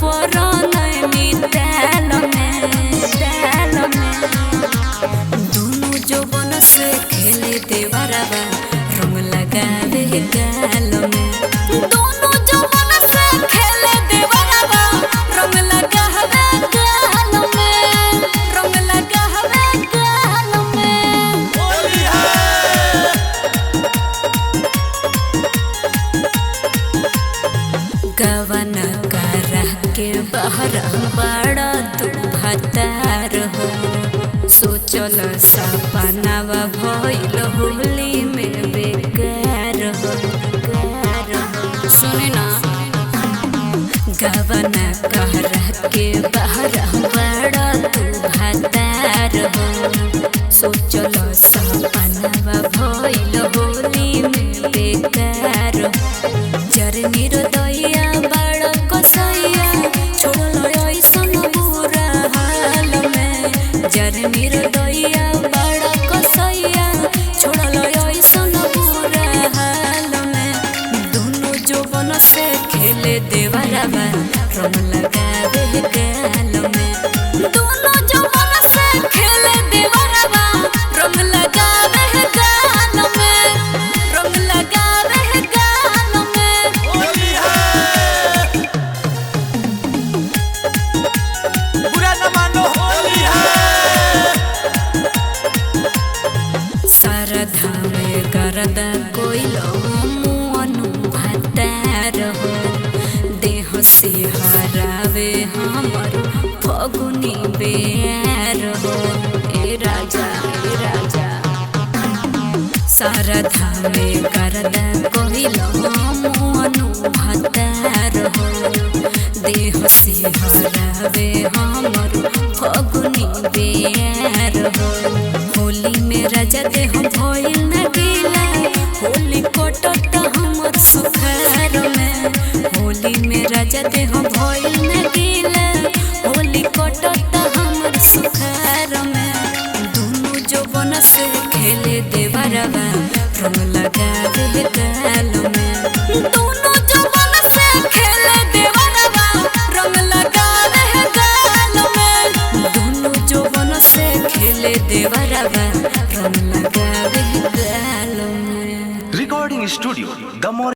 पर नैनी ताल में दोनों जौवन से खेले देवरवा रंग लगावे गाल में। दोनों जौवन से खेले देवरवा रंग लगावे गाल में, रंग लगावे गाल में। गवन करा के बहर बड़ा तू भतार हो, सोचल सपनावा भइल होली में बेकार हो। सुने ना गवन करा के बहर बड़ा तू भतार हो, सोचल सपनावा भइल होली में बेकार हो। जर निर्दया बड़ कसैया छोड़ल ऐसन बुरा हाल में। जर निर्दया बड़ कसैया छोड़ल ऐसन बुरा हाल में। दोनों जौवन से खेले देवरवा रंग लगावे गाल में। दोनों जौवन से खेले देवरवा रंग लगावे गाल में, रंग लगावे गाल में। बुरा न मानो होली है। सरधा में गरदा कोइलो मुअनु भतार हो, देह से हरावे हमर फगुनी बेर हो। ए राजा ए राजा सरधा में गरदा कोइलो मुअनु भतार हो, देह से हरावे हमर फगुनी बेर हो। होली में राजा देह भइल न गीला, होली कटत हमर सुखार में। होली में राजा देह भइल न गीला, होली कटत हमर सुखार में। दोनों जौवन से खेले देवरवा रंग लगावे गाल में। दोनों जौवन से खेले देवरवा रंग लगावे गाल में। दोनों जौवन से खेले देवरवा रंग लगावे गाल में। रिकॉर्डिंग स्टूडियो द